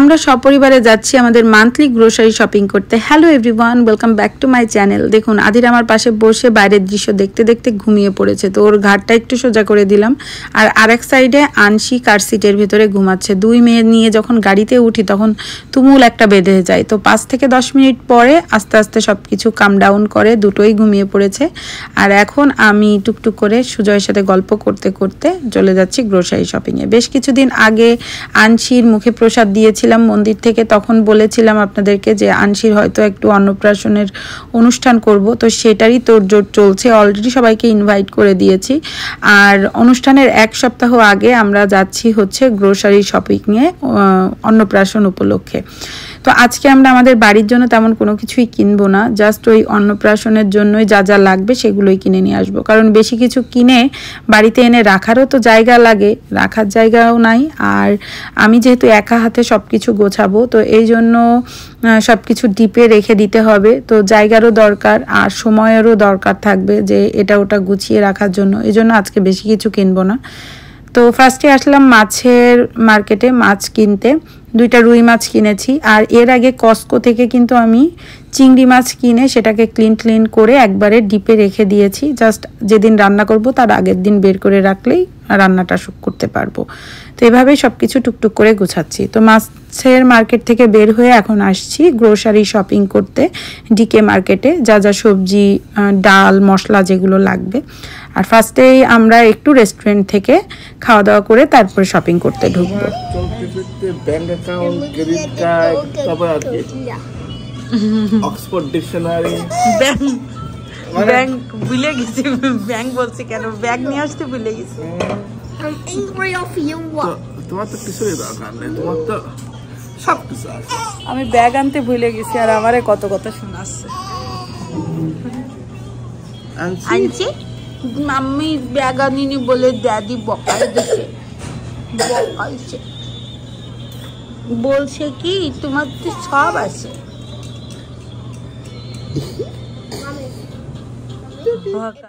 আমরা সপরিবারে যাচ্ছি আমাদের মান্থলি গ্রোসারি শপিং করতে। Hello everyone, welcome back to my channel. দেখুন আদির আমার পাশে বসে বাইরের দৃশ্য দেখতে দেখতে ঘুমিয়ে পড়েছে, তো ওর ঘাটটা একটু সোজা করে দিলাম। আর আরেক সাইডে আনশি কার সিটের ভেতরে ঘুমাচ্ছে। দুই মেয়ে নিয়ে যখন গাড়িতে উঠি তখন তুমুল একটা বেঁধে যায়, তো 5 থেকে 10 মিনিট পরে আস্তে আস্তে সব কিছু কাম ডাউন করে দুটোই ঘুমিয়ে পড়েছে। আর এখন আমি টুকটুক করে সুজয়ের সাথে গল্প করতে করতে চলে যাচ্ছি গ্রোসারি শপিংয়ে। বেশ কিছুদিন আগে আনশির মুখে প্রসাদ দিয়েছিলাম মন্দির থেকে, তখন বলেছিলাম আপনাদেরকে যে আনশির হয়তো একটু অন্নপ্রাশনের অনুষ্ঠান করব, তো সেটারই তোড়জোড় চলছে। অলরেডি সবাইকে ইনভাইট করে দিয়েছি। আর অনুষ্ঠানের 1 সপ্তাহ আগে আমরা যাচ্ছি হচ্ছে গ্রোসারি শপিংয়ে অন্নপ্রাশন উপলক্ষে। তো আজকে আমরা আমাদের বাড়ির জন্য তেমন কোনো কিছুই কিনবো না, জাস্ট ওই অন্নপ্রাশনের জন্যই যা যা লাগবে সেগুলোই কিনে নিয়ে আসবো। কারণ বেশি কিছু কিনে বাড়িতে এনে রাখারও তো জায়গা লাগে, রাখার জায়গাও নাই। আর আমি যেহেতু একা হাতে সব কিছু গোছাবো, তো এই জন্য সব কিছু ডিপে রেখে দিতে হবে, তো জায়গারও দরকার আর সময়েরও দরকার থাকবে যে এটা ওটা গুছিয়ে রাখার জন্য। এই জন্য আজকে বেশি কিছু কিনবো না। তো ফার্স্টে আসলাম মাছের মার্কেটে মাছ কিনতে। 2টা রুই মাছ কিনেছি। আর এর আগে কস্কো থেকে কিন্তু আমি চিংড়ি মাছ কিনে সেটাকে ক্লিন করে একবারে ডিপে রেখে দিয়েছি। জাস্ট যেদিন রান্না করব তার আগের দিন বের করে রাখলেই রান্নাটা করতে পারবো। তো এভাবেই সব কিছু টুকটুক করে গুছাচ্ছি। তো মাছের মার্কেট থেকে বের হয়ে এখন আসছি গ্রোসারি শপিং করতে ডিকে মার্কেটে, যা যা সবজি ডাল মশলা যেগুলো লাগবে। আর ফার্স্টেই আমরা একটু রেস্টুরেন্ট থেকে খাওয়া দাওয়া করে তারপরে শপিং করতে ঢুকবো। ব্যাংক অ্যাকাউন্ট, ক্রেডিট কার্ড, তারপর আর কি অক্সফোর্ড ডিকশনারি। ব্যাংক ভুলে গেছি, ব্যাংক বলছি কেন, ব্যাগ নিয়ে আসতে ভুলে গেছি। তোমার তো কিছুই দরকার নেই, তোমার তো সব কিছু আছে। আমি ব্যাগ আনতে ভুলে গেছি আর আমারে কত কথা শোনাচ্ছে। আনছি মাম্মি ব্যাগ আনিনি বলে দাদি বকাই দিছে, বকাইছে। বলছে কি তোমার তো সব আছে।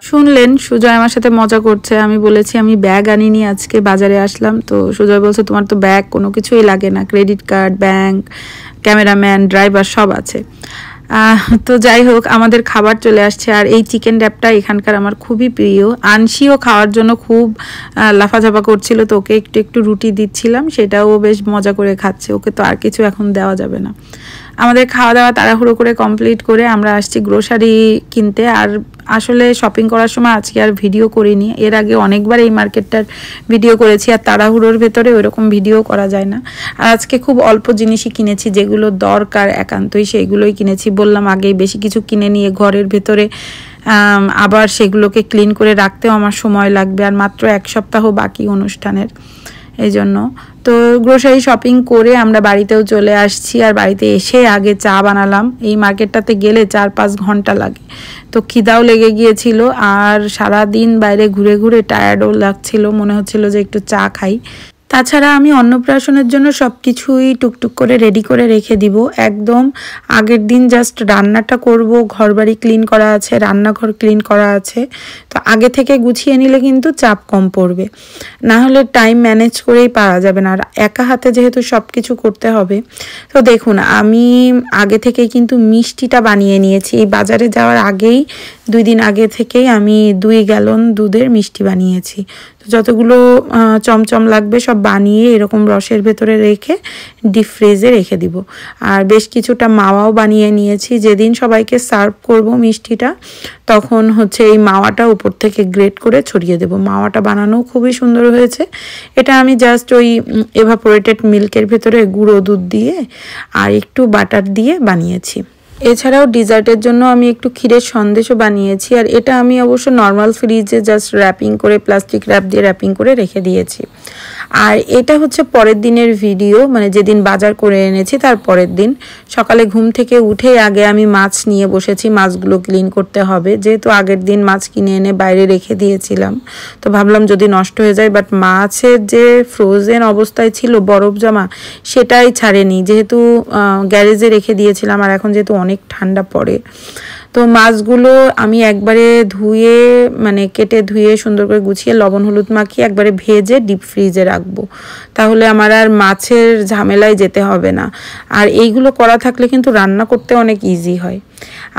শুনলেন সুজয় আমার সাথে মজা করছে। আমি বলেছি আমি ব্যাগ আনিনি, আজকে বাজারে আসলাম। তো সুজয় বলছে তোমার তো ব্যাগ কোনো কিছুই লাগে না, credit card, bank, cameraman, driver সব আছে। তো যাই হোক, আমাদের খাবার চলে আসছে। আর এই চিকেন র্যাপটা এখানকার আমার খুবই প্রিয়। আনশিও খাওয়ার জন্য খুব লাফাঝাপা করছিল, তো ওকে একটু একটু রুটি দিচ্ছিলাম, সেটাও বেশ মজা করে খাচ্ছে। ওকে তো আর কিছু এখন দেওয়া যাবে না। আমাদের খাওয়া দাওয়া তাড়াহুড়ো করে কমপ্লিট করে আমরা আসছি গ্রোসারি কিনতে। আর আসলে শপিং করার সময় আজকে আর ভিডিও করিনি, এর আগে অনেকবার এই মার্কেটটার ভিডিও করেছি, আর তাড়াহুড়োর ভেতরে ওইরকম ভিডিও করা যায় না। আর আজকে খুব অল্প জিনিসই কিনেছি, যেগুলো দরকার একান্তই সেইগুলোই কিনেছি। বললাম আগেই বেশি কিছু কিনে নিয়ে ঘরের ভেতরে আবার সেগুলোকে ক্লিন করে রাখতেও আমার সময় লাগবে, আর মাত্র 1 সপ্তাহ বাকি অনুষ্ঠানের, এই জন্য। তো গ্রোসারি শপিং করে আমরা বাড়িতেও চলে আসছি। আর বাড়িতে এসে আগে চা বানালাম। এই মার্কেটটাতে গেলে 4-5 ঘন্টা লাগে, তো খিদাও লেগে গিয়েছিল। আর সারাদিন বাইরে ঘুরে ঘুরে টায়ার্ডও লাগছিল, মনে হচ্ছিল যে একটু চা খাই। তাছাড়া আমি অন্নপ্রাশনের জন্য সব কিছুই টুকটুক করে রেডি করে রেখে দিব। একদম আগের দিন জাস্ট রান্নাটা করব, ঘরবাড়ি ক্লিন করা আছে, রান্নাঘর ক্লিন করা আছে। তো আগে থেকে গুছিয়ে নিলে কিন্তু চাপ কম পড়বে, না হলে টাইম ম্যানেজ করেই পারা যাবে না। আর একা হাতে যেহেতু সব কিছু করতে হবে। তো দেখুন আমি আগে থেকে কিন্তু মিষ্টিটা বানিয়ে নিয়েছি। এই বাজারে যাওয়ার আগেই 2 দিন আগে থেকেই আমি 2 গ্যালন দুধের মিষ্টি বানিয়েছি। তো যতগুলো চমচম লাগবে সব বানিয়ে এরকম রসের ভেতরে রেখে ডিপ ফ্রিজে রেখে দিব। আর বেশ কিছুটা মাওয়াও বানিয়ে নিয়েছি। যেদিন সবাইকে সার্ভ করব মিষ্টিটা, তখন হচ্ছে এই মাওয়াটা উপর থেকে গ্রেট করে ছড়িয়ে দেব। মাওয়াটা বানানো খুবই সুন্দর হয়েছে। এটা আমি জাস্ট ওই এভাপোরেটেড মিল্কের ভেতরে গুঁড়ো দুধ দিয়ে আর একটু বাটার দিয়ে বানিয়েছি। এছাড়াও ডিজার্টের জন্য আমি একটু ক্ষীরের সন্দেশও বানিয়েছি। আর এটা আমি অবশ্য নর্মাল ফ্রিজে জাস্ট র্যাপিং করে, প্লাস্টিক র্যাপ দিয়ে র্যাপিং করে রেখে দিয়েছি। আর এটা হচ্ছে পরের দিনের ভিডিও, মানে যেদিন বাজার করে এনেছি তার পরের দিন সকালে ঘুম থেকে উঠে আগে আমি মাছ নিয়ে বসেছি। মাছগুলো ক্লিন করতে হবে, যেহেতু আগের দিন মাছ কিনে এনে বাইরে রেখে দিয়েছিলাম, তো ভাবলাম যদি নষ্ট হয়ে যায়। বাট মাছের যে ফ্রোজেন অবস্থায় ছিল বরফ জমা, সেটাই ছাড়েনি, যেহেতু গ্যারেজে রেখে দিয়েছিলাম। আর এখন যেহেতু অনেক ঠান্ডা পড়ে, তো মাছগুলো আমি একবারে ধুয়ে মানে কেটে ধুয়ে সুন্দর করে গুছিয়ে লবণ হলুদ মাখিয়ে একবারে ভেজে ডিপ ফ্রিজে রাখবো, তাহলে আমার আর মাছের ঝামেলায় যেতে হবে না। আর এইগুলো করা থাকলে কিন্তু রান্না করতে অনেক ইজি হয়।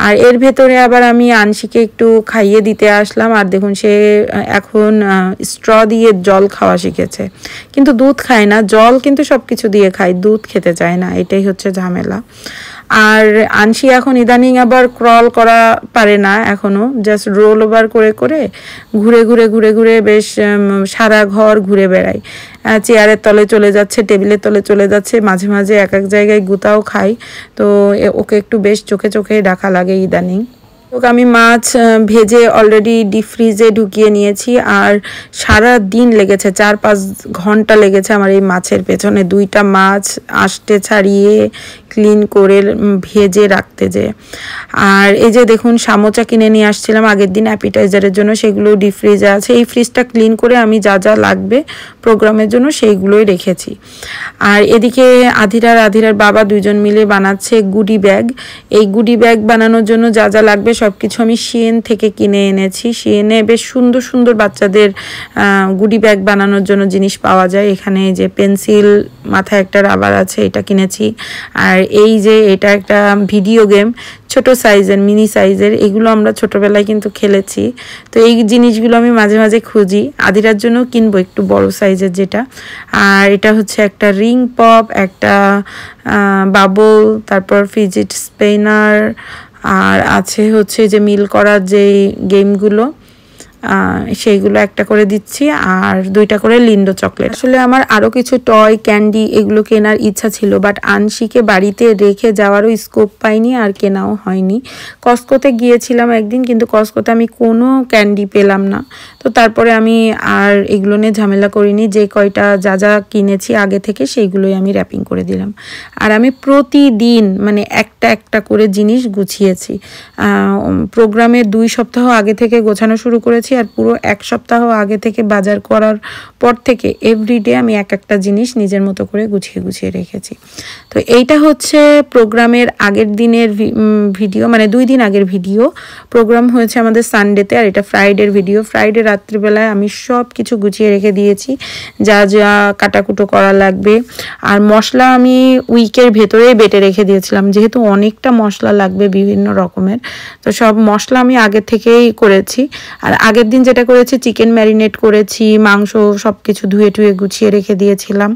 আর এর ভেতরে আবার আমি আনশিকে একটু খাইয়ে দিতে আসলাম। আর দেখুন সে এখন স্ট্র দিয়ে জল খাওয়া শিখেছে, কিন্তু দুধ খায় না, জল কিন্তু সব কিছু দিয়ে খায়, দুধ খেতে চায় না, এটাই হচ্ছে ঝামেলা। আর আনশি এখন ইদানিং আবার ক্রল করা পারে না এখনও, জাস্ট রোল ওভার করে করে ঘুরে ঘুরে ঘুরে ঘুরে বেশ সারা ঘর ঘুরে বেড়ায়, চেয়ারের তলে চলে যাচ্ছে, টেবিলের তলে চলে যাচ্ছে, মাঝে মাঝে এক এক জায়গায় গুতাও খায়। তো ওকে একটু বেশ চোখে চোখে ডাকা লাগে ইদানিং। তো আমি মাছ ভেজে অলরেডি ডিপ ফ্রিজে ঢুকিয়ে নিয়েছি। আর সারা দিন লেগেছে, 4-5 ঘন্টা লেগেছে আমার এই মাছের পেছনে, 2টা মাছ আষ্টে ছাড়িয়ে ক্লিন করে ভেজে রাখতে যে। আর এই যে দেখুন সামোচা কিনে নিয়ে আসছিলাম আগের দিন অ্যাপিটাইজারের জন্য, সেগুলো ডিপ ফ্রিজে আছে। এই ফ্রিজটা ক্লিন করে আমি যা যা লাগবে প্রোগ্রামের জন্য সেইগুলোই রেখেছি। আর এদিকে আধিরার বাবা দুজন মিলে বানাচ্ছে গুডি ব্যাগ। এই গুডি ব্যাগ বানানোর জন্য যা যা লাগবে সব কিছু আমি শিয়েন থেকে কিনে এনেছি। শিয়েনে বেশ সুন্দর সুন্দর বাচ্চাদের গুডি ব্যাগ বানানোর জন্য জিনিস পাওয়া যায়। এখানে যে পেন্সিল, মাথায় একটা রাবার আছে, এটা কিনেছি। আর এই যে এটা একটা ভিডিও গেম, ছোট সাইজের, মিনি সাইজের, এগুলো আমরা ছোটবেলায় কিন্তু খেলেছি। তো এই জিনিসগুলো আমি মাঝে মাঝে খুঁজি, আদিরার জন্য কিনবো একটু বড় সাইজের যেটা। আর এটা হচ্ছে একটা রিং পপ, একটা বাবল, তারপর ফিজিট স্পিনার, আর আছে হচ্ছে যে মিল করার যে গেমগুলো, সেইগুলো একটা করে দিচ্ছি, আর 2টা করে লিন্ডো চকলেট। আসলে আমার আরও কিছু টয় ক্যান্ডি এগুলো কেনার ইচ্ছা ছিল, বাট আনশিকে বাড়িতে রেখে যাওয়ারও স্কোপ পাইনি, আর কেনাও হয়নি। কস্কোতে গিয়েছিলাম একদিন, কিন্তু কস্কোতে আমি কোনো ক্যান্ডি পেলাম না। তো তারপরে আমি আর এগুলো নিয়ে ঝামেলা করিনি, যে কয়টা যা যা কিনেছি আগে থেকে সেইগুলোই আমি র্যাপিং করে দিলাম। আর আমি প্রতিদিন মানে একটা একটা করে জিনিস গুছিয়েছি। প্রোগ্রামের 2 সপ্তাহ আগে থেকে গোছানো শুরু করেছি, আর পুরো 1 সপ্তাহ আগে থেকে বাজার করার পর থেকে এভরিডে আমি এক একটা জিনিস নিজের মতো করে গুছিয়ে গুছিয়ে রেখেছি। তো এইটা হচ্ছে প্রোগ্রামের আগের দিনের ভিডিও, মানে 2 দিন আগের ভিডিও। প্রোগ্রাম হয়েছে আমাদের সানডেতে, আর এটা ফ্রাইডের ভিডিও। ফ্রাইডে রাত্রিবেলায় আমি সব কিছু গুছিয়ে রেখে দিয়েছি, যা যা কাটাকুটো করা লাগবে। আর মশলা আমি উইকের ভেতরেই বেটে রেখে দিয়েছিলাম, যেহেতু অনেকটা মশলা লাগবে বিভিন্ন রকমের, তো সব মশলা আমি আগে থেকেই করেছি। আর আগের দিন যেটা করেছি, চিকেন ম্যারিনেট করেছি, মাংস সব কিছু ধুয়ে টুয়ে গুছিয়ে রেখে দিয়েছিলাম,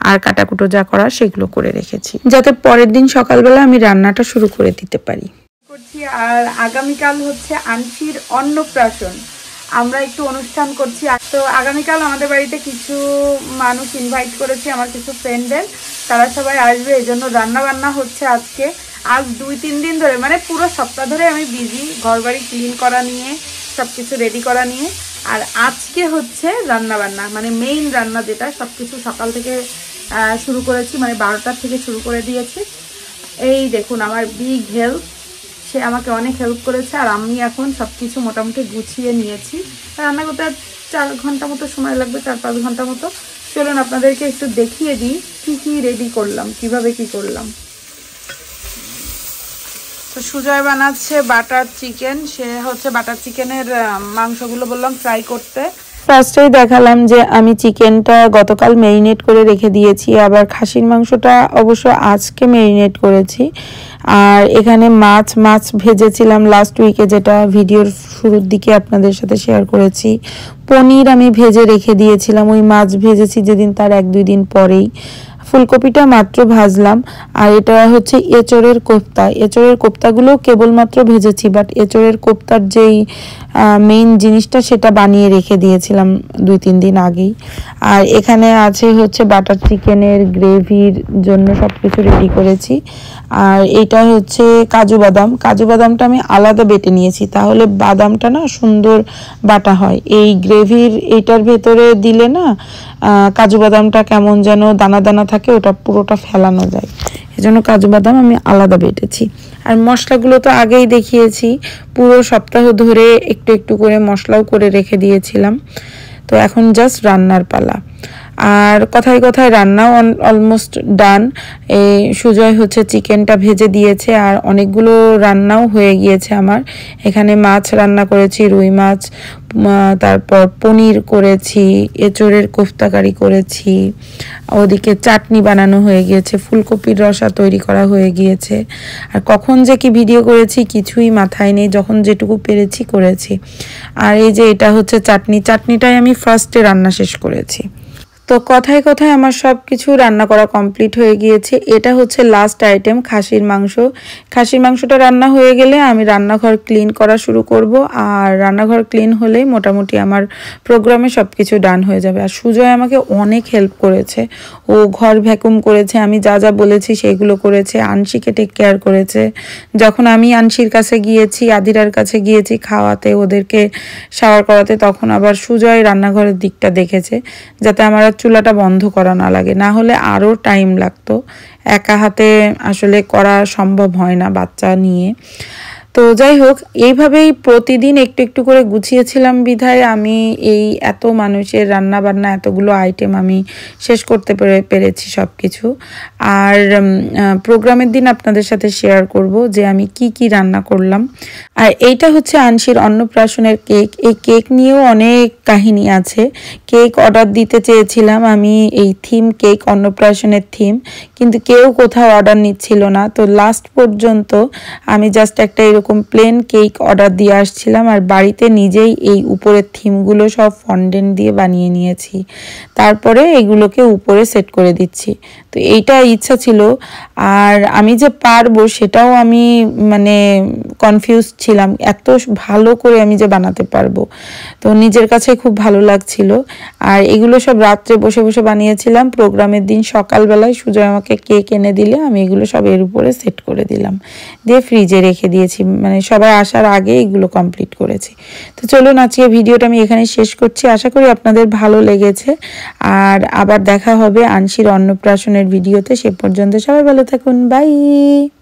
আর কাটাকুটো যা করা সেগুলো করে রেখেছি, যাতে পরের দিন সকালবেলা আমি রান্নাটা শুরু করে দিতে পারি। আর আগামীকাল হচ্ছে আনশির অন্নপ্রাশন, আমরা একটু অনুষ্ঠান করছি। তো আগামীকাল আমাদের বাড়িতে কিছু মানুষ ইনভাইট করেছি, আমার কিছু ফ্রেন্ডদের, তারা সবাই আসবে, এই জন্য রান্না বান্না হচ্ছে আজকে। আজ 2-3 দিন ধরে, মানে পুরো সপ্তাহ ধরে আমি বিজি, ঘর বাড়ি ক্লিন করা নিয়ে, সব কিছু রেডি করা নিয়ে। আর আজকে হচ্ছে রান্না বান্না, মানে মেইন রান্না যেটা, সব কিছু সকাল থেকে শুরু করেছি, মানে 12টার থেকে শুরু করে দিয়েছি। এই দেখুন আমার বিগ হেল্প, সে আমাকে অনেক হেল্প করেছে। আর আমি এখন সব কিছু মোটামুটি গুছিয়ে নিয়েছি। রান্না করতে 4 ঘন্টা মতো সময় লাগবে, 4-5 ঘন্টা মতো। চলুন আপনাদেরকে একটু দেখিয়ে দিই কি কি রেডি করলাম, কিভাবে কি করলাম। তো সুজয় বানাচ্ছে বাটার চিকেন, সে হচ্ছে বাটার চিকেনের মাংসগুলো বললাম ফ্রাই করতে। ফার্স্টেই দেখালাম যে আমি চিকেনটা গতকাল ম্যারিনেট করে রেখে দিয়েছি, আবার খাসির মাংসটা অবশ্য আজকে ম্যারিনেট করেছি। আর এখানে মাছ ভেজেছিলাম লাস্ট উইকে, যেটা ভিডিওর শুরুর দিকে আপনাদের সাথে শেয়ার করেছি। পনির আমি ভেজে রেখে দিয়েছিলাম, ওই মাছ ভেজেছি যেদিন তার 1-2 দিন পরেই। ফুলকপিটা মাত্র ভাজলাম। আর এটা হচ্ছে এঁচড়ের কোপ্তা। এঁচড়ের কোপ্তাগুলো কেবলমাত্র ভেজেছি, বাট এঁচড়ের কোপ্তার যেই মেইন জিনিসটা সেটা বানিয়ে রেখে দিয়েছিলাম 2-3 দিন আগেই। আর এখানে আছে হচ্ছে বাটার চিকেনের গ্রেভির জন্য সব কিছু রেডি করেছি। আর এটা হচ্ছে কাজু বাদামটা আমি আলাদা বেটে নিয়েছি, তাহলে বাদামটা না সুন্দর বাটা হয়। এই গ্রেভির এটার ভেতরে দিলে না কাজু বাদামটা কেমন যেন দানা দানা থাকে, ওটা পুরোটা ফেলানো যায়, এজন্য কাজু বাদাম আমি আলাদা বেটেছি। আর মশলাগুলো তো আগেই দেখিয়েছি, পুরো সপ্তাহ ধরে একটু একটু করে মশলাও করে রেখে দিয়েছিলাম। তো এখন জাস্ট রান্নার পালা। আর কথায় কথায় রান্নাও অলমোস্ট ডান। এই সুজয় হচ্ছে চিকেনটা ভেজে দিয়েছে আর অনেকগুলো রান্নাও হয়ে গিয়েছে আমার। এখানে মাছ রান্না করেছি, রুই মাছ, তারপর পনির করেছি, এঁচড়ের কোফতাকারি করেছি, ওদিকে চাটনি বানানো হয়ে গিয়েছে, ফুলকপির রসা তৈরি করা হয়ে গিয়েছে। আর কখন যে কি ভিডিও করেছি কিছুই মাথায় নেই, যখন যেটুকু পেরেছি করেছি। আর এই যে এটা হচ্ছে চাটনিটাই আমি ফার্স্টে রান্না শেষ করেছি। তো কথায় কথায় আমার সব কিছু রান্না করা কমপ্লিট হয়ে গিয়েছে। এটা হচ্ছে লাস্ট আইটেম, খাসির মাংস। খাসির মাংসটা রান্না হয়ে গেলে আমি রান্নাঘর ক্লিন করা শুরু করব। আর রান্নাঘর ক্লিন হলেই মোটামুটি আমার প্রোগ্রামে সব কিছু ডান হয়ে যাবে। আর সুজয় আমাকে অনেক হেল্প করেছে, ও ঘর ভ্যাকুম করেছে, আমি যা যা বলেছি সেইগুলো করেছে, আনশিকে টেক কেয়ার করেছে। যখন আমি আনশির কাছে গিয়েছি, আদিরার কাছে গিয়েছি খাওয়াতে, ওদেরকে শাওয়ার করাতে, তখন আবার সুজয় রান্নাঘরের দিকটা দেখেছে যাতে আমার চুলাটা বন্ধ করা না লাগে, না হলে আরও টাইম লাগতো। একা হাতে আসলে করা সম্ভব হয় না বাচ্চা নিয়ে। তো যাই হোক, এইভাবেই প্রতিদিন একটু একটু করে গুছিয়েছিলাম বিধায় আমি এই এত মানুষের রান্না বান্না এতগুলো আইটেম আমি শেষ করতে পেরেছি সব কিছু। আর প্রোগ্রামের দিন আপনাদের সাথে শেয়ার করব যে আমি কি কি রান্না করলাম। আর এইটা হচ্ছে আনশির অন্নপ্রাশনের কেক। এই কেক নিয়েও অনেক কাহিনী আছে। কেক অর্ডার দিতে চেয়েছিলাম আমি, এই থিম কেক, অন্নপ্রাশনের থিম, কিন্তু কেউ কোথাও অর্ডার নিচ্ছিল না। তো লাস্ট পর্যন্ত আমি জাস্ট একটা এরকম প্লেন কেক অর্ডার দিয়ে আসছিলাম আর বাড়িতে নিজেই এই উপরের থিমগুলো সব ফন্ডেন্ট দিয়ে বানিয়ে নিয়েছি, তারপরে এগুলোকে উপরে সেট করে দিচ্ছি। তো এইটা ইচ্ছা ছিল। আর আমি যে পারবো সেটাও আমি মানে কনফিউজ ছিলাম, এত ভালো করে আমি যে বানাতে পারবো। তো নিজের কাছে খুব ভালো লাগছিল। আর এগুলো সব রাত্রে বসে বসে বানিয়েছিলাম। প্রোগ্রামের দিন সকালবেলায় সুজয় আমাকে কেক এনে দিলে আমি এগুলো সব এর উপরে সেট করে দিলাম, দিয়ে ফ্রিজে রেখে দিয়েছি, মানে সবাই আসার আগে এগুলো কমপ্লিট করেছি। তো চলুন আজকে ভিডিওটা আমি এখানে শেষ করছি। আশা করি আপনাদের ভালো লেগেছে। আর আবার দেখা হবে আনশির অন্নপ্রাশনের ভিডিওতে। সে পর্যন্ত সবাই ভালো থাকুন, বাই।